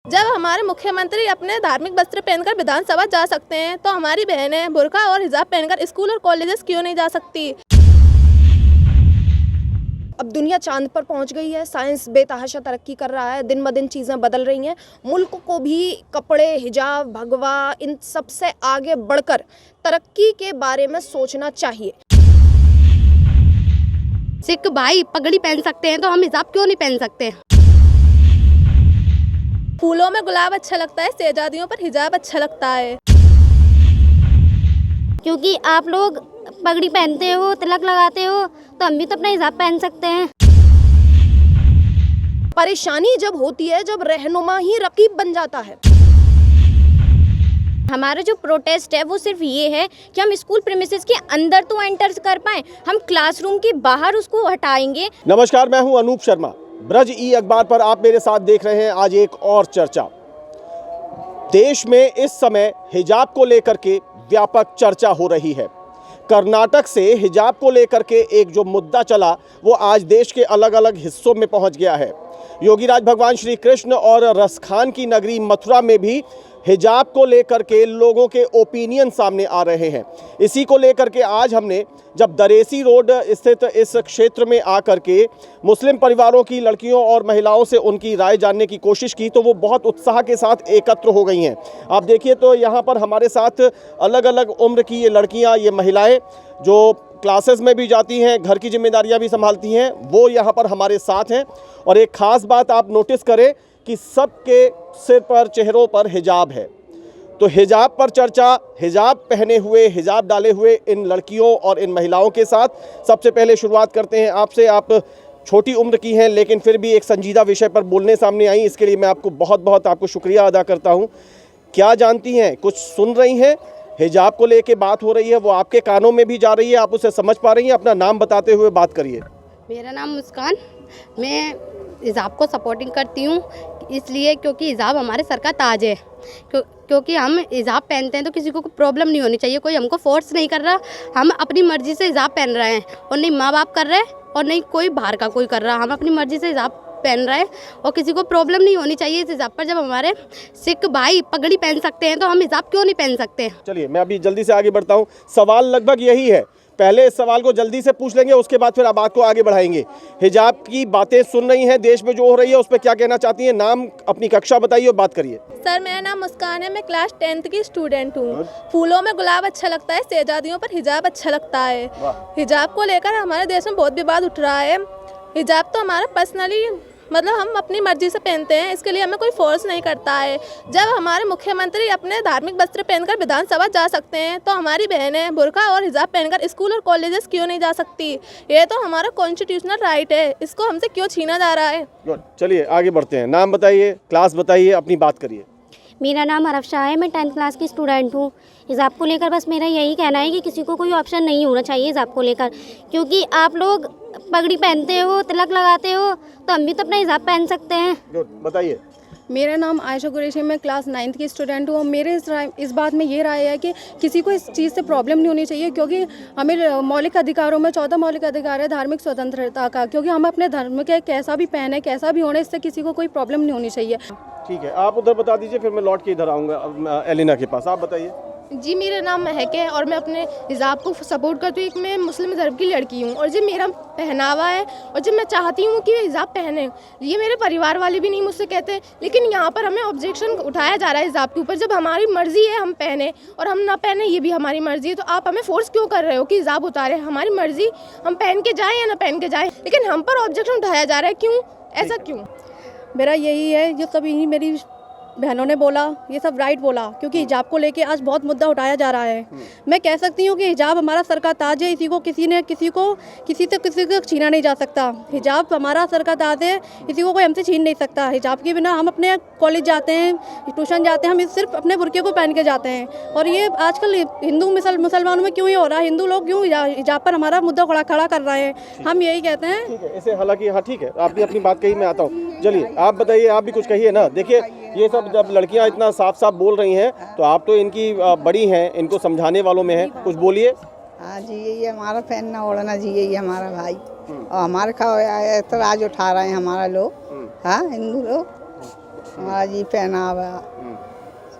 जब हमारे मुख्यमंत्री अपने धार्मिक वस्त्र पहनकर विधानसभा जा सकते हैं तो हमारी बहनें बुर्का और हिजाब पहनकर स्कूल और कॉलेजेस क्यों नहीं जा सकती। अब दुनिया चांद पर पहुंच गई है, साइंस बेतहाशा तरक्की कर रहा है, दिन ब दिन चीज़ें बदल रही हैं। मुल्क को भी कपड़े, हिजाब, भगवा इन सब से आगे बढ़कर तरक्की के बारे में सोचना चाहिए। सिख भाई पगड़ी पहन सकते हैं तो हम हिजाब क्यों नहीं पहन सकते। फूलों में गुलाब अच्छा लगता है, शहजादियों पर हिजाब अच्छा लगता है। क्योंकि आप लोग पगड़ी पहनते हो, तिलक लगाते हो, तो हम भी तो अपना हिजाब पहन सकते हैं। परेशानी जब होती है जब रहनुमा ही रकीब बन जाता है। हमारा जो प्रोटेस्ट है वो सिर्फ ये है कि हम स्कूल प्रीमिसेस के अंदर तो एंटर कर पाएं, हम क्लासरूम के बाहर उसको हटाएंगे। नमस्कार, मैं हूं अनूप शर्मा। ब्रज ई अखबार पर आप मेरे साथ देख रहे हैं आज एक और चर्चा। देश में इस समय हिजाब को लेकर के व्यापक चर्चा हो रही है। कर्नाटक से हिजाब को लेकर के एक जो मुद्दा चला वो आज देश के अलग अलग हिस्सों में पहुंच गया है। योगीराज भगवान श्री कृष्ण और रसखान की नगरी मथुरा में भी हिजाब को लेकर के लोगों के ओपिनियन सामने आ रहे हैं। इसी को लेकर के आज हमने जब दरेसी रोड स्थित इस क्षेत्र में आकर के मुस्लिम परिवारों की लड़कियों और महिलाओं से उनकी राय जानने की कोशिश की तो वो बहुत उत्साह के साथ एकत्र हो गई हैं। आप देखिए तो यहाँ पर हमारे साथ अलग अलग उम्र की ये लड़कियाँ, ये महिलाएं जो क्लासेस में भी जाती हैं, घर की जिम्मेदारियाँ भी संभालती हैं, वो यहाँ पर हमारे साथ हैं। और एक ख़ास बात आप नोटिस करें कि सबके सिर पर, चेहरों पर हिजाब है। तो हिजाब पर चर्चा, हिजाब पहने हुए, हिजाब डाले हुए इन लड़कियों और इन महिलाओं के साथ सबसे पहले शुरुआत करते हैं आपसे। आप छोटी उम्र की हैं लेकिन फिर भी एक संजीदा विषय पर बोलने सामने आई, इसके लिए मैं आपको बहुत बहुत आपको शुक्रिया अदा करता हूं। क्या जानती हैं, कुछ सुन रही हैं, हिजाब को लेके बात हो रही है, वो आपके कानों में भी जा रही है, आप उसे समझ पा रही हैं? अपना नाम बताते हुए बात करिए। मेरा नाम मुस्कान, मैं हिजाब को सपोर्टिंग करती हूँ इसलिए क्योंकि हिजाब हमारे सर का ताज है। क्योंकि हम हिजाब पहनते हैं तो किसी को प्रॉब्लम नहीं होनी चाहिए, कोई हमको फोर्स नहीं कर रहा, हम अपनी मर्ज़ी से हिजाब पहन रहे हैं और नहीं माँ बाप कर रहे हैं और नहीं कोई बाहर का कोई कर रहा, हम अपनी मर्ज़ी से हिजाब पहन रहे हैं और किसी को प्रॉब्लम नहीं होनी चाहिए इस हिजाब पर। जब हमारे सिख भाई पगड़ी पहन सकते हैं तो हम हिजाब क्यों नहीं पहन सकते। चलिए मैं अभी जल्दी से आगे बढ़ता हूँ। सवाल लगभग यही है, पहले इस सवाल को जल्दी से पूछ लेंगे, उसके बाद फिर आप बात को आगे बढ़ाएंगे। हिजाब की बातें सुन रही हैं, देश में जो हो रही है उस पर क्या कहना चाहती हैं? नाम, अपनी कक्षा बताइए और बात करिए। सर मेरा नाम मुस्कान है, मैं क्लास 10th की स्टूडेंट हूँ। फूलों में गुलाब अच्छा लगता है, शहजादियों पर हिजाब अच्छा लगता है। हिजाब को लेकर हमारे देश में बहुत विवाद उठ रहा है। हिजाब तो हमारा पर्सनली मतलब हम अपनी मर्जी से पहनते हैं, इसके लिए हमें कोई फोर्स नहीं करता है। जब हमारे मुख्यमंत्री अपने धार्मिक वस्त्र पहनकर विधानसभा जा सकते हैं तो हमारी बहनें बुर्का और हिजाब पहनकर स्कूल और कॉलेजेस क्यों नहीं जा सकती। ये तो हमारा कॉन्स्टिट्यूशनल राइट है, इसको हमसे क्यों छीना जा रहा है। चलिए आगे बढ़ते हैं। नाम बताइए, क्लास बताइए, अपनी बात करिए। मेरा नाम अरफ शाह है, मैं 10th क्लास की स्टूडेंट हूँ। हिजाब को लेकर बस मेरा यही कहना है कि किसी को कोई ऑप्शन नहीं होना चाहिए हिजाब को लेकर, क्योंकि आप लोग पगड़ी पहनते हो, तिलक लगाते हो, तो हम भी तो अपना हिजाब पहन सकते हैं। बताइए। मेरा नाम आयशा कुरैशी, मैं क्लास 9th की स्टूडेंट हूँ और मेरे इस बात में ये राय है कि किसी को इस चीज़ से प्रॉब्लम नहीं होनी चाहिए, क्योंकि हमें मौलिक अधिकारों में 14 मौलिक अधिकार है धार्मिक स्वतंत्रता का, क्योंकि हम अपने धर्म के कैसा भी पहने, कैसा भी होने, इससे किसी को कोई प्रॉब्लम नहीं होनी चाहिए। ठीक है, आप उधर बता दीजिए, फिर मैं लौट के इधर आऊँगा एलिना के पास। आप बताइए। जी मेरा नाम महक है और मैं अपने हिजाब को सपोर्ट करती हूँ। मैं मुस्लिम धर्म की लड़की हूँ और जब मेरा पहनावा है और जब मैं चाहती हूँ कि हिजाब पहने, ये मेरे परिवार वाले भी नहीं मुझसे कहते, लेकिन यहाँ पर हमें ऑब्जेक्शन उठाया जा रहा है हिजाब के ऊपर। जब हमारी मर्जी है हम पहने और हम ना पहने ये भी हमारी मर्जी है, तो आप हमें फोर्स क्यों कर रहे हो कि हिजाब उतारे। हमारी मर्जी, हम पहन के जाएँ या ना पहन के जाएँ, लेकिन हम पर ऑब्जेक्शन उठाया जा रहा है, क्यों, ऐसा क्यों। मेरा यही है, जो सभी मेरी बहनों ने बोला, ये सब राइट बोला, क्योंकि हिजाब को लेके आज बहुत मुद्दा उठाया जा रहा है। मैं कह सकती हूँ कि हिजाब हमारा सर का ताज है, किसी से छीना नहीं जा सकता। हिजाब हमारा सर का ताज है, किसी को कोई हमसे छीन नहीं सकता। हिजाब के बिना हम अपने कॉलेज जाते हैं, ट्यूशन जाते हैं, हम सिर्फ अपने बुर्के को पहन के जाते हैं। और ये आजकल हिंदू मुसलमानों में क्यों ये हो रहा है, हिंदू लोग क्यों हिजाब पर हमारा मुद्दा खड़ा कर रहे हैं, हम यही कहते हैं। ठीक है, इसे हालांकि हाँ ठीक है, आपने अपनी बात कही, मैं आता हूँ। चलिए आप बताइए, आप भी कुछ कहिए ना। देखिए ये सब जब लड़कियां इतना साफ साफ बोल रही हैं तो आप तो इनकी बड़ी हैं, इनको समझाने वालों में हैं, कुछ बोलिए। हाँ जी, यही हमारा पहनना ओढ़ना जी, यही हमारा भाई और हमारे ऐतराज उठा रहे हैं हमारा लोग, हाँ हिंदू लोग। हमारा जी पहनावा।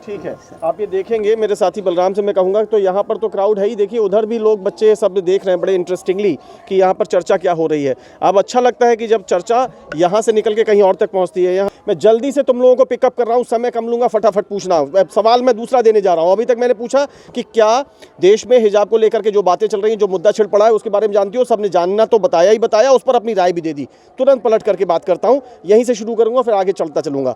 ठीक है, आप ये देखेंगे, मेरे साथी बलराम से मैं कहूँगा तो यहाँ पर तो क्राउड है ही, देखिए उधर भी लोग बच्चे सब देख रहे हैं बड़े इंटरेस्टिंगली कि यहाँ पर चर्चा क्या हो रही है। अब अच्छा लगता है कि जब चर्चा यहाँ से निकल के कहीं और तक पहुँचती है। यहाँ मैं जल्दी से तुम लोगों को पिकअप कर रहा हूँ, समय कम लूँगा, फटाफट पूछना। सवाल मैं दूसरा देने जा रहा हूँ। अभी तक मैंने पूछा कि क्या देश में हिजाब को लेकर के जो बातें चल रही हैं, जो मुद्दा छिड़ पड़ा है, उसके बारे में जानती हो? सबने जानना तो बताया ही बताया, उस पर अपनी राय भी दे दी। तुरंत पलट करके बात करता हूँ, यहीं से शुरू करूँगा, फिर आगे चलता चलूँगा।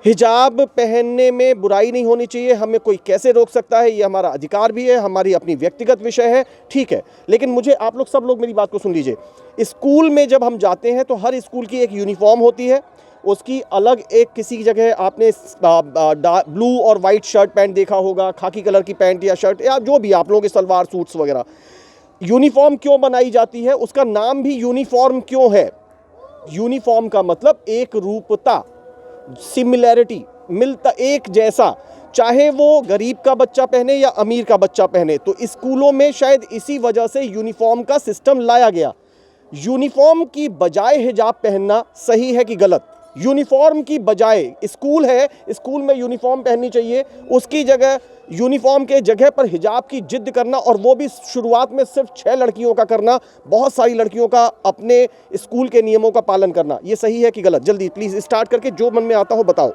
हिजाब पहनने में बुराई नहीं होनी चाहिए, हमें कोई कैसे रोक सकता है? ये हमारा अधिकार भी है, हमारी अपनी व्यक्तिगत विषय है, ठीक है। लेकिन मुझे आप लोग सब लोग मेरी बात को सुन लीजिए। स्कूल में जब हम जाते हैं तो हर स्कूल की एक यूनिफॉर्म होती है, उसकी अलग एक किसी जगह आपने ब्लू और वाइट शर्ट पैंट देखा होगा, खाकी कलर की पैंट या शर्ट या जो भी आप लोगों के सलवार सूट्स वगैरह। यूनिफॉर्म क्यों बनाई जाती है? उसका नाम भी यूनिफॉर्म क्यों है? यूनिफॉर्म का मतलब एक रूपता, सिमिलैरिटी, मिलता, एक जैसा, चाहे वो गरीब का बच्चा पहने या अमीर का बच्चा पहने। तो स्कूलों में शायद इसी वजह से यूनिफॉर्म का सिस्टम लाया गया। यूनिफॉर्म की बजाय हिजाब पहनना सही है कि गलत? यूनिफॉर्म की बजाय, स्कूल है, स्कूल में यूनिफॉर्म पहननी चाहिए, उसकी जगह यूनिफॉर्म के जगह पर हिजाब की जिद करना, और वो भी शुरुआत में सिर्फ 6 लड़कियों का करना, बहुत सारी लड़कियों का अपने स्कूल के नियमों का पालन करना, ये सही है कि गलत? जल्दी प्लीज स्टार्ट करके जो मन में आता हो बताओ।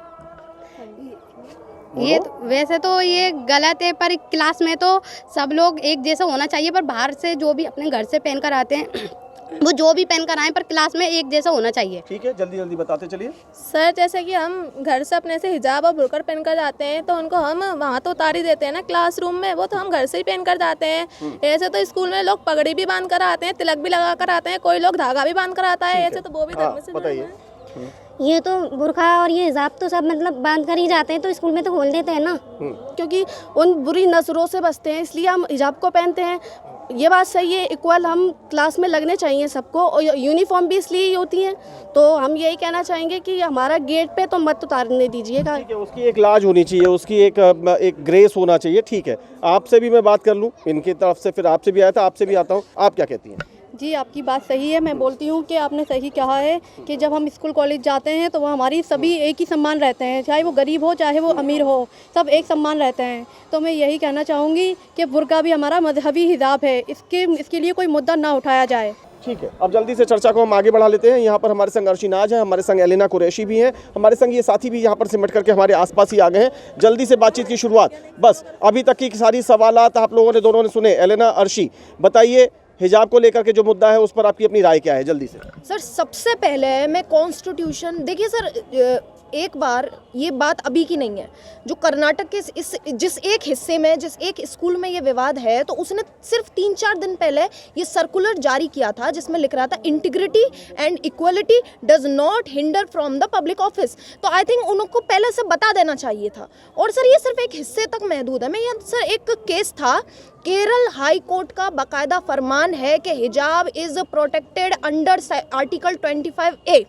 ये तो, वैसे तो ये गलत है, पर क्लास में तो सब लोग एक जैसा होना चाहिए, पर बाहर से जो भी अपने घर से पहन कर आते हैं वो जो भी पहन कर आए, पर क्लास में एक जैसा होना चाहिए। ठीक है, जल्दी जल्दी बताते चलिए। सर जैसे कि हम घर से अपने से हिजाब और बुरका पहन कर जाते हैं, तो उनको हम वहाँ तो उतार ही देते हैं ना क्लासरूम में, वो तो हम घर से ही पहन कर जाते हैं। ऐसे तो स्कूल में लोग पगड़ी भी बांध कर आते हैं, तिलक भी लगा कर आते हैं, कोई लोग धागा भी बांध कर आता है, ऐसे तो वो भी धर्म से बताइए। ये तो बुर्खा और ये हिजाब तो सब मतलब बांध कर ही जाते हैं, तो स्कूल में तो खोल देते हैं ना, क्योंकि उन बुरी नज़रों से बचते हैं, इसलिए हम हिजाब को पहनते हैं। ये बात सही है, इक्वल हम क्लास में लगने चाहिए सबको, और यूनिफॉर्म भी इसलिए ही होती है। तो हम यही कहना चाहेंगे कि हमारा गेट पे तो मत उतारने दीजिएगा। ठीक है, उसकी एक लाज होनी चाहिए, उसकी एक ग्रेस होना चाहिए। ठीक है, आपसे भी मैं बात कर लूँ, इनकी तरफ से फिर आपसे भी आया था, आपसे भी आता हूँ, आप क्या कहती हैं? जी आपकी बात सही है, मैं बोलती हूँ कि आपने सही कहा है कि जब हम स्कूल कॉलेज जाते हैं तो वह हमारी सभी एक ही सम्मान रहते हैं, चाहे वो गरीब हो चाहे वो अमीर हो, सब एक सम्मान रहते हैं। तो मैं यही कहना चाहूँगी कि बुर्का भी हमारा मजहबी हिजाब है, इसके लिए कोई मुद्दा ना उठाया जाए। ठीक है, अब जल्दी से चर्चा को हम आगे बढ़ा लेते हैं। यहाँ पर हमारे संग अर्शी नाज है, हमारे संग एलेना कुरैशी भी हैं, हमारे संग ये साथी भी यहाँ पर सिमट करके हमारे आसपास ही आ गए हैं। जल्दी से बातचीत की शुरुआत, बस अभी तक की सारी सवालात आप लोगों ने दोनों ने सुने। एलेना, अर्शी, बताइए हिजाब को लेकर के जो मुद्दा है उस पर आपकी अपनी राय क्या है? जल्दी से। सर सबसे पहले मैं कॉन्स्टिट्यूशन, देखिए सर एक बार ये बात अभी की नहीं है, जो कर्नाटक के जिस एक हिस्से में, जिस एक स्कूल में ये विवाद है, तो उसने सिर्फ 3-4 दिन पहले ये सर्कुलर जारी किया था जिसमें लिख रहा था integrity and equality does not hinder from the public office. तो आई थिंक उनको पहले से बता देना चाहिए था। और सर ये सिर्फ एक हिस्से तक महदूद है। मैं यहाँ सर एक केस था, केरल हाई कोर्ट का बाकायदा फरमान है कि हिजाब is protected under article 25A।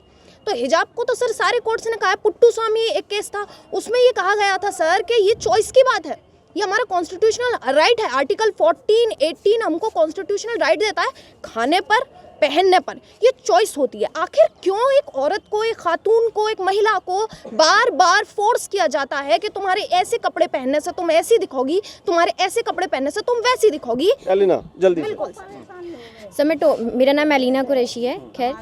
तो हिजाब को तो सर सारे कोर्ट्स ने कहा है। पुट्टू स्वामी एक केस था, उसमें ये कहा गया था सर कि ये चॉइस की बात है, ये हमारा कॉन्स्टिट्यूशनल राइट है। आर्टिकल 14-18 हमको कॉन्स्टिट्यूशनल राइट देता है खाने पर, पहनने पर, ये चॉइस होती है। आखिर क्यों एक औरत को, एक खातून को, एक महिला को बार बार फोर्स किया जाता है कि तुम्हारे ऐसे कपड़े पहनने से तुम ऐसी दिखोगी, तुम्हारे ऐसे कपड़े पहनने से तुम वैसी दिखोगी? एलिना जल्दी। बिल्कुल मेरा नाम एलिना कुरैशी है। खैर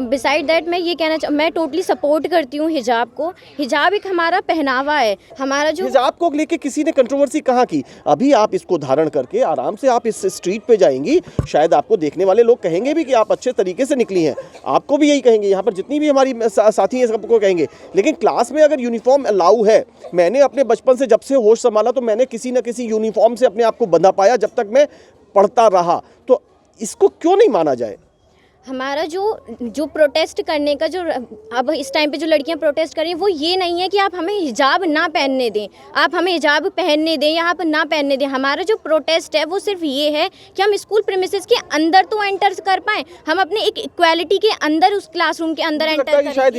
बिसाइड दैट मैं ये कहना मैं टोटली सपोर्ट करती हूँ हिजाब को। हिजाब एक हमारा पहनावा है, हमारा जो हिजाब को लेके किसी ने कंट्रोवर्सी कहाँ की? अभी आप इसको धारण करके आराम से आप इस स्ट्रीट पे जाएंगी, शायद आपको देखने वाले लोग कहेंगे भी कि आप अच्छे तरीके से निकली हैं, आपको भी यही कहेंगे, यहाँ पर जितनी भी हमारी साथी हैं सबको कहेंगे। लेकिन क्लास में अगर यूनिफॉर्म अलाउ है, मैंने अपने बचपन से जब से होश संभाला तो मैंने किसी न किसी यूनिफॉर्म से अपने आप को बंधा पाया जब तक मैं पढ़ता रहा। तो इसको क्यों नहीं माना जाए? हमारा जो प्रोटेस्ट करने का, जो अब इस टाइम पे जो लड़कियां प्रोटेस्ट कर रही हैं, वो ये नहीं है कि आप हमें हिजाब ना पहनने दें, आप हमें हिजाब पहनने दें या आप ना पहनने दें। हमारा जो प्रोटेस्ट है वो सिर्फ ये है कि हम स्कूल प्रीमिसेस के अंदर तो एंटर कर पाएँ, हम अपने एक इक्वालिटी के अंदर, उस क्लासरूम के अंदर एंटर करें। शायद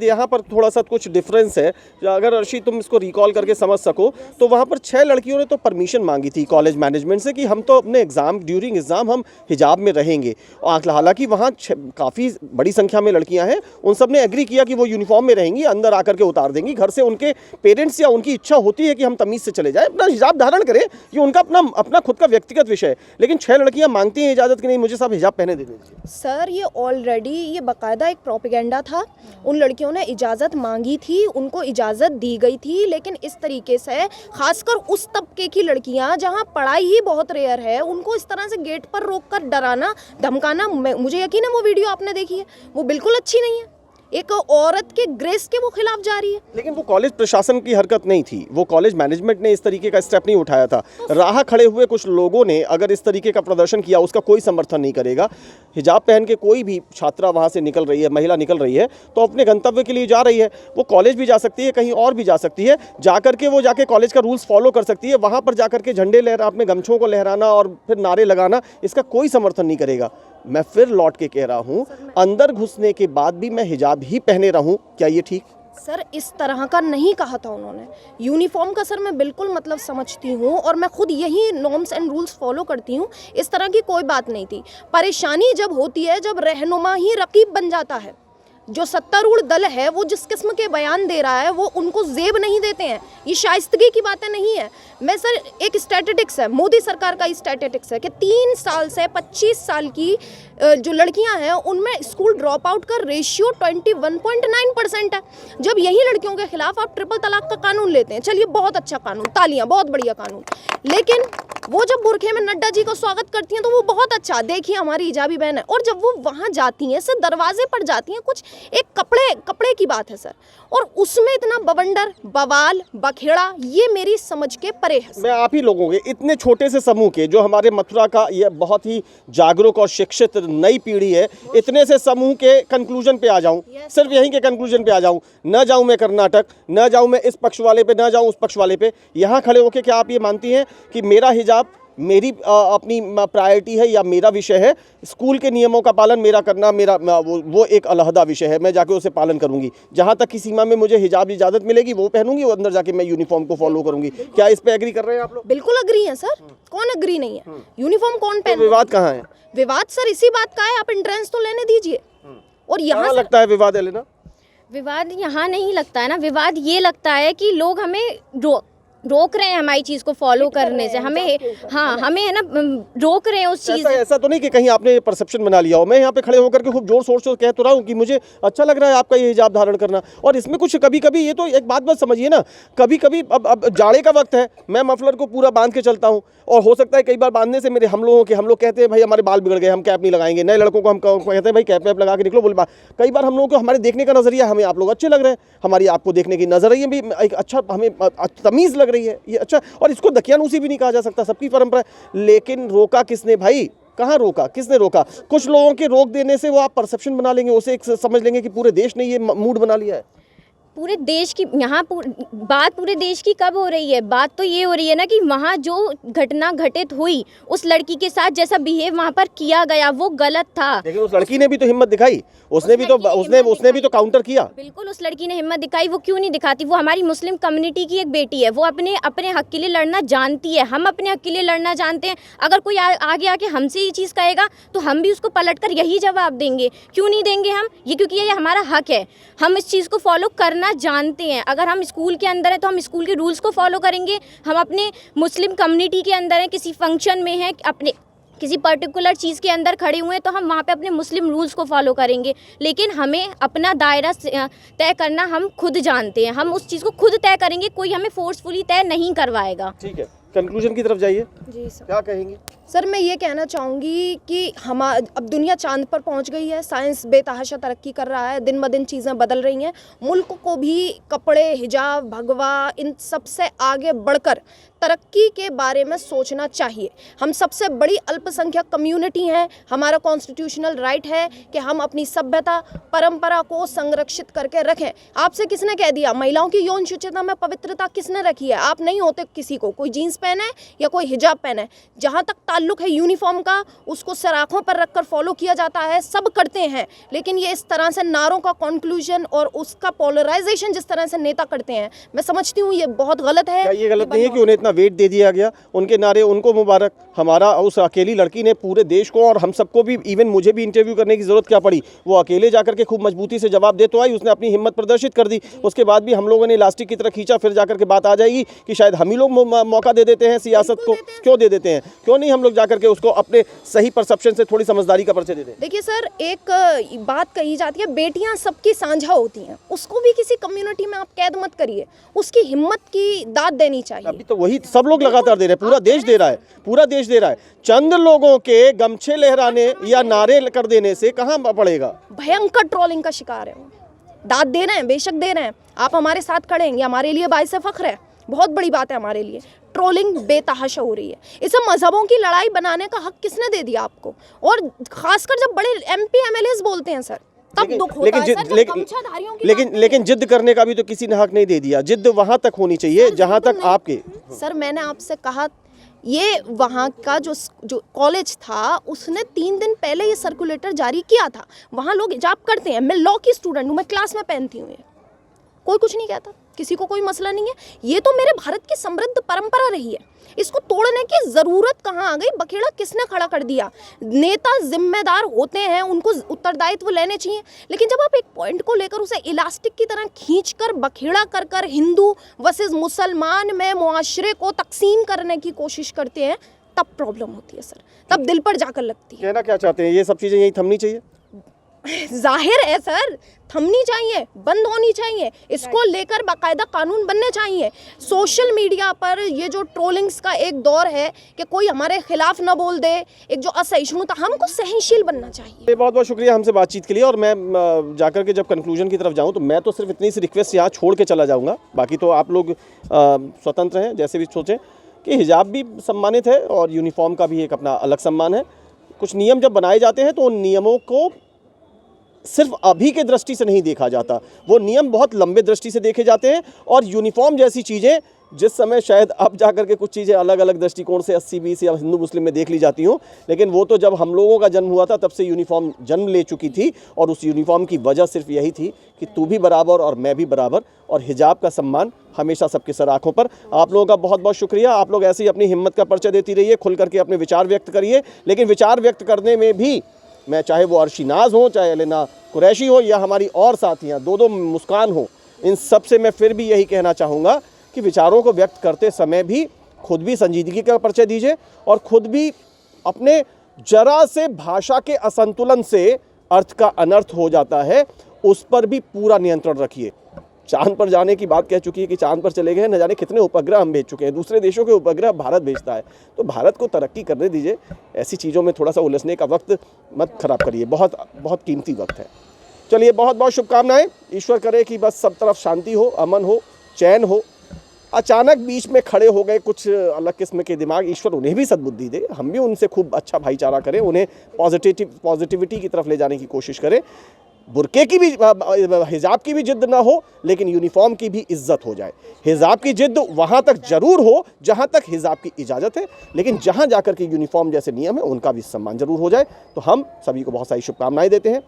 यहाँ पर थोड़ा सा कुछ डिफरेंस है। अगर अर्शी तुम इसको रिकॉल करके समझ सको तो वहाँ पर 6 लड़कियों ने तो परमिशन मांगी थी कॉलेज मैनेजमेंट से कि हम तो अपने एग्जाम, ड्यूरिंग एग्जाम हम हिजाब में रहेंगे। हालांकि वहाँ काफ़ी बड़ी संख्या में लड़कियां हैं, उन सब ने एग्री किया कि वो यूनिफॉर्म में रहेंगी, अंदर आकर के उतार देंगी। घर से उनके पेरेंट्स या उनकी इच्छा होती है कि हम तमीज़ से चले जाएं, अपना हिजाब धारण करें, ये उनका अपना खुद का व्यक्तिगत विषय है। लेकिन 6 लड़कियां मांगती हैं इजाज़त कि नहीं, मुझे साहब हिजाब पहने दे दीजिए। सर ये ऑलरेडी ये बाकायदा एक प्रोपेगेंडा था। उन लड़कियों ने इजाज़त मांगी थी, उनको इजाज़त दी गई थी, लेकिन इस तरीके से खासकर उस तबके की लड़कियां जहां पढ़ाई ही बहुत रेयर है, उनको इस तरह से गेट पर रोककर डराना धमकाना, मुझे यकीन है वो वीडियो आपने देखी है, वो बिल्कुल अच्छी नहीं है। एक औरत के ग्रेस के वो खिलाफ जा रही है। लेकिन वो कॉलेज प्रशासन की हरकत नहीं थी, वो कॉलेज मैनेजमेंट ने इस तरीके का स्टेप नहीं उठाया था। राह खड़े हुए कुछ लोगों ने अगर इस तरीके का प्रदर्शन किया, उसका कोई समर्थन नहीं करेगा। हिजाब पहन के कोई भी छात्रा वहाँ से निकल रही है, महिला निकल रही है, तो अपने गंतव्य के लिए जा रही है। वो कॉलेज भी जा सकती है, कहीं और भी जा सकती है, जाकर के वो जाके कॉलेज का रूल्स फॉलो कर सकती है। वहाँ पर जाकर के झंडे लहरा, अपने गमछों को लहराना और फिर नारे लगाना, इसका कोई समर्थन नहीं करेगा। मैं फिर लौट के कह रहा हूँ, अंदर घुसने के बाद भी मैं हिजाब ही पहने रहूँ, क्या ये ठीक? सर इस तरह का नहीं कहा था उन्होंने। यूनिफॉर्म का सर मैं बिल्कुल मतलब समझती हूँ और मैं खुद यही नॉर्म्स एंड रूल्स फॉलो करती हूँ, इस तरह की कोई बात नहीं थी। परेशानी जब होती है जब रहनुमा ही रकीब बन जाता है। जो सत्तारूढ़ दल है वो जिस किस्म के बयान दे रहा है वो उनको जेब नहीं देते हैं। ये शाइस्तगी की बातें नहीं है। मैं सर एक स्टैटिस्टिक्स है, मोदी सरकार का ही स्टैटिस्टिक्स है कि 3 साल से 25 साल की जो लड़कियां हैं उनमें स्कूल ड्रॉप आउट का रेशियो 21.9% है। जब यही लड़कियों के खिलाफ आप ट्रिपल तलाक का कानून लेते हैं, चलिए बहुत अच्छा कानून, तालियां, बहुत बढ़िया कानून, लेकिन वो जब बुरखे में नड्डा जी का स्वागत करती हैं तो वो बहुत अच्छा, देखिए हमारी हिजाबी बहन है। और जब वो वहाँ जाती हैं, सर दरवाजे पर जाती हैं, कुछ एक कपड़े की बात है सर, और उसमें इतना बवंडर, बवाल, बखेड़ा, ये मेरी समझ के परे है। मैं आप ही लोगों के इतने छोटे से समूह के, जो हमारे मथुरा का ये बहुत ही जागरूक और शिक्षित नई पीढ़ी है, इतने से समूह के कंक्लूजन पे आ जाऊं, सिर्फ यहीं के कंक्लूजन पे आ जाऊं, न जाऊं मैं कर्नाटक, न जाऊं मैं इस पक्ष वाले पे, न जाऊं उस पक्ष वाले पे, यहाँ खड़े होके क्या आप ये मानती हैं कि मेरा हिजाब मेरी अपनी प्रायोरिटी है या मेरा विषय है? स्कूल के नियमों का पालन मेरा करना मेरा वो एक अलहदा विषय है, मैं जाके उसे पालन करूंगी। जहां तक की सीमा में मुझे हिजाब इजाज़त मिलेगी वो पहनूंगी, और अंदर जाके मैं यूनिफॉर्म को फॉलो करूंगी। क्या इस पे एग्री कर रहे हैं आप लोग? बिल्कुल एग्री है सर, कौन एग्री नहीं है? यूनिफॉर्म कौन तो पहन? विवाद कहाँ है? विवाद सर इसी बात का है, आप एंट्रेंस तो लेने दीजिए। और यहाँ लगता है विवाद है लेना, विवाद यहाँ नहीं लगता है ना, विवाद ये लगता है कि लोग हमें रोक रहे हैं हमारी चीज़ को फॉलो करने से, हमें, हाँ हमें है ना रोक रहे हैं उस चीज़। ऐसा तो नहीं कि कहीं आपने परसेप्शन बना लिया हो। मैं यहाँ पे खड़े होकर के खूब जोर शोर से कह तो रहा हूँ कि मुझे अच्छा लग रहा है आपका ये हिजाब धारण करना, और इसमें कुछ कभी कभी, ये तो एक बात समझिए ना, कभी कभी अब जाड़े का वक्त है, मैं मफलर को पूरा बांध के चलता हूँ, और हो सकता है कई बार बांधने से मेरे हम लोग कहते हैं भाई हमारे बाल बिगड़ गए, हम कैप नहीं लगाएंगे। नए लड़कों को हम कहते हैं भाई कैप वैप लगा के निकलो, बोल। कई बार हम लोगों को हमारे देखने का नजरिया, हमें आप लोग अच्छे लग रहे हैं, हमारी आपको देखने की नजरिया भी एक अच्छा, हमें तमीज़ लग रही है, ये अच्छा, और इसको दकियानूसी भी नहीं कहा जा सकता, सबकी परंपरा है। लेकिन रोका किसने भाई? कहाँ रोका? किसने रोका? कुछ लोगों के रोक देने से वो आप परसेप्शन बना लेंगे, उसे एक समझ लेंगे कि पूरे देश ने ये मूड बना लिया है। पूरे देश की यहाँ बात पूरे देश की कब हो रही है? बात तो ये हो रही है ना कि वहाँ जो घटना घटित हुई उस लड़की के साथ, जैसा बिहेव वहाँ पर किया गया वो गलत था। लेकिन उस लड़की ने भी तो हिम्मत दिखाई, उसने भी तो काउंटर किया। बिल्कुल उस लड़की ने हिम्मत दिखाई, वो क्यों नहीं दिखाती? वो हमारी मुस्लिम कम्युनिटी की एक बेटी है, वो अपने हक के लिए लड़ना जानती है, हम अपने हक के लिए लड़ना जानते हैं। अगर कोई आगे आके हमसे ये चीज़ कहेगा तो हम भी उसको पलटकर यही जवाब देंगे। क्यों नहीं देंगे हम? ये क्योंकि ये हमारा हक है, हम इस चीज़ को फॉलो करना जानते हैं। अगर हम स्कूल के अंदर हैं तो हम स्कूल के रूल्स को फॉलो करेंगे। हम अपने मुस्लिम कम्युनिटी के अंदर हैं, किसी फंक्शन में हैं, अपने किसी पर्टिकुलर चीज़ के अंदर खड़े हुए हैं तो हम वहाँ पे अपने मुस्लिम रूल्स को फॉलो करेंगे। लेकिन हमें अपना दायरा तय करना हम खुद जानते हैं, हम उस चीज़ को खुद तय करेंगे, कोई हमें फोर्सफुली तय नहीं करवाएगा। ठीक है, कंक्लूजन की तरफ जाइए। जी सर, क्या कहेंगी? सर मैं ये कहना चाहूँगी कि अब दुनिया चांद पर पहुँच गई है, साइंस बेतहाशा तरक्की कर रहा है, दिन ब दिन चीज़ें बदल रही हैं। मुल्क को भी कपड़े, हिजाब, भगवा, इन सब से आगे बढ़कर तरक्की के बारे में सोचना चाहिए। हम सबसे बड़ी अल्पसंख्यक कम्युनिटी हैं, हमारा कॉन्स्टिट्यूशनल राइट है कि हम अपनी सभ्यता, परंपरा को संरक्षित करके रखें। आपसे किसने कह दिया? महिलाओं की यौन शुचिता में पवित्रता किसने रखी है? आप नहीं होते किसी को, कोई जीन्स पहने या कोई हिजाब पहने, जहाँ तक ताल्लुक है यूनिफॉर्म का उसको सर आँखों पर रखकर फॉलो किया जाता है, सब करते हैं, लेकिन ये इस तरह से नारों का कंक्लूजन और उसका पोलराइजेशन जिस तरह से नेता करते हैं, मैं समझती हूँ ये बहुत गलत है। क्या ये गलत नहीं है कि उन्हें इतना वेट दे दिया गया? उनके नारे उनको मुबारक, हमारा उस अकेली लड़की ने पूरे देश को और हम सबको भी, इवन मुझे भी इंटरव्यू करने की जरूरत क्या पड़ी, वो अकेले जाकर के खूब मजबूती से जवाब दे तो आई, उसने अपनी हिम्मत प्रदर्शित कर दी। उसके बाद भी हम लोगों ने इलास्टिक की तरह खींचा, फिर जाकर के बात आ जाएगी कि शायद हम ही लोग मौका दे देते हैं सियासत को। क्यों दे देते हैं? क्यों नहीं हम लोग जाकर के उसको अपने सही परसेप्शन से थोड़ी समझदारी का परिचय दे दें? देखिए सर, एक बात कही जाती है बेटियां सबकी साझा होती हैं, उसको भी किसी कम्युनिटी में आप कैद मत करिए, उसकी हिम्मत की दाद देनी चाहिए। अभी तो वही सब लोग लगातार दे रहे हैं, पूरा देश दे रहा है, पूरा देश दे रहा है। चंद लोगों के गमछे लहराने या नारे कर देने से कहाँ पड़ेगा? भयंकर ट्रोलिंग का शिकार है वो। दाद दे रहे हैं, बेशक दे रहे हैं, आप हमारे साथ खड़े हैं, ये हमारे लिए बाइस फख्र है, बहुत बड़ी बात है हमारे लिए। ट्रोलिंग बेतहाशा हो रही है, इसे मजहबों की लड़ाई बनाने का हक किसने दे दिया आपको? और खासकर जब बड़े MP MLAs बोलते हैं सर, तब दुख होता है सर, जब गमछाधारियों की लेकिन जिद करने का भी तो किसी ने हक नहीं दे दिया। जिद वहां तक होनी चाहिए जहां तक आपके। सर मैंने आपसे कहा, ये वहाँ का जो कॉलेज था उसने 3 दिन पहले ये सर्कुलेटर जारी किया था, वहाँ लोग हिजाब करते हैं, मैं लॉ की स्टूडेंट हूँ, मैं क्लास में पहनती हूँ, ये कोई कुछ नहीं कहता, किसी को कोई मसला नहीं है। ये तो मेरे भारत की समृद्ध परंपरा रही है, इसको तोड़ने की ज़रूरत कहाँ आ गई? बखेड़ा किसने खड़ा कर दिया? नेता जिम्मेदार होते हैं, उनको उत्तरदायित्व लेने चाहिए, लेकिन जब आप एक पॉइंट को लेकर उसे इलास्टिक की तरह खींचकर बखेड़ा कर कर हिंदू वर्सेस मुसलमान में मुआशरे को तकसीम करने की कोशिश करते हैं, तब प्रॉब्लम होती है सर, तब दिल पर जाकर लगती है। कहना क्या चाहते हैं? ये सब चीज़ें यहीं थमनी चाहिए? जाहिर है सर, थमनी चाहिए, बंद होनी चाहिए, इसको लेकर बाकायदा कानून बनने चाहिए। सोशल मीडिया पर ये जो ट्रोलिंग्स का एक दौर है कि कोई हमारे खिलाफ ना बोल दे, एक जो असहिष्णुता, हमको सहनशील बनना चाहिए। बहुत बहुत शुक्रिया हमसे बातचीत के लिए। और मैं जाकर के जब कंक्लूजन की तरफ जाऊं तो मैं तो सिर्फ इतनी सी रिक्वेस्ट यहाँ छोड़ के चला जाऊँगा, बाकी तो आप लोग स्वतंत्र हैं, जैसे भी सोचें कि हिजाब भी सम्मानित है और यूनिफॉर्म का भी एक अपना अलग सम्मान है। कुछ नियम जब बनाए जाते हैं तो उन नियमों को सिर्फ अभी के दृष्टि से नहीं देखा जाता, वो नियम बहुत लंबे दृष्टि से देखे जाते हैं। और यूनिफॉर्म जैसी चीज़ें जिस समय शायद अब जाकर के कुछ चीज़ें अलग अलग दृष्टिकोण से 80-20 या हिंदू मुस्लिम में देख ली जाती हूँ, लेकिन वो तो जब हम लोगों का जन्म हुआ था तब से यूनिफॉर्म जन्म ले चुकी थी। और उस यूनिफॉर्म की वजह सिर्फ यही थी कि तू भी बराबर और मैं भी बराबर, और हिजाब का सम्मान हमेशा सबके सर आँखों पर। आप लोगों का बहुत बहुत शुक्रिया। आप लोग ऐसे ही अपनी हिम्मत का परिचय देती रहिए, खुल करके अपने विचार व्यक्त करिए, लेकिन विचार व्यक्त करने में भी मैं चाहे वो अर्शी नाज हो, चाहे एलेना कुरैशी हो, या हमारी और साथियाँ दो मुस्कान हो, इन सब से मैं फिर भी यही कहना चाहूँगा कि विचारों को व्यक्त करते समय भी खुद भी संजीदगी का परिचय दीजिए और खुद भी अपने जरा से भाषा के असंतुलन से अर्थ का अनर्थ हो जाता है, उस पर भी पूरा नियंत्रण रखिए। चांद पर जाने की बात कह चुकी है कि चांद पर चले गए, न जाने कितने उपग्रह हम भेज चुके हैं, दूसरे देशों के उपग्रह भारत भेजता है, तो भारत को तरक्की करने दीजिए। ऐसी चीज़ों में थोड़ा सा उलझने का वक्त मत खराब करिए, बहुत बहुत कीमती वक्त है। चलिए, बहुत बहुत शुभकामनाएं। ईश्वर करे कि बस सब तरफ शांति हो, अमन हो, चैन हो। अचानक बीच में खड़े हो गए कुछ अलग किस्म के दिमाग, ईश्वर उन्हें भी सद्बुद्धि दे, हम भी उनसे खूब अच्छा भाईचारा करें, उन्हें पॉजिटिविटी की तरफ ले जाने की कोशिश करें। बुरके की भी, हिजाब की भी जिद ना हो, लेकिन यूनिफॉर्म की भी इज्जत हो जाए। हिजाब की जिद वहाँ तक जरूर हो जहाँ तक हिजाब की इजाज़त है, लेकिन जहाँ जाकर के यूनिफॉर्म जैसे नियम है उनका भी सम्मान जरूर हो जाए। तो हम सभी को बहुत सारी शुभकामनाएं देते हैं।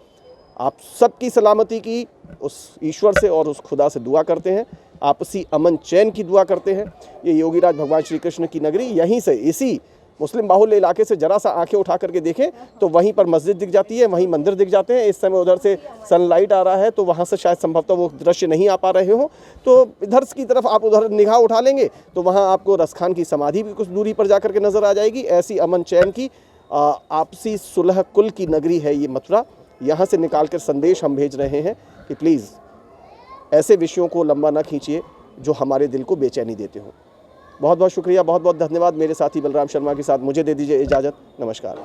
आप सबकी सलामती की उस ईश्वर से और उस खुदा से दुआ करते हैं, आपसी अमन चैन की दुआ करते हैं। ये योगीराज भगवान श्री कृष्ण की नगरी, यहीं से, इसी मुस्लिम बाहुल्य इलाके से जरा सा आंखें उठा करके देखें तो वहीं पर मस्जिद दिख जाती है, वहीं मंदिर दिख जाते हैं। इस समय उधर से सनलाइट आ रहा है तो वहाँ से शायद संभवतः वो दृश्य नहीं आ पा रहे हो, तो इधर की तरफ आप उधर निगाह उठा लेंगे तो वहाँ आपको रसखान की समाधि भी कुछ दूरी पर जाकर के नज़र आ जाएगी। ऐसी अमन चैन की आपसी सुलह कुल की नगरी है ये मथुरा। यहाँ से निकाल कर संदेश हम भेज रहे हैं कि प्लीज़ ऐसे विषयों को लंबा ना खींचिए जो हमारे दिल को बेचैनी देते हो। बहुत बहुत शुक्रिया, बहुत बहुत धन्यवाद। मेरे साथी बलराम शर्मा के साथ मुझे दे दीजिए इजाज़त। नमस्कार।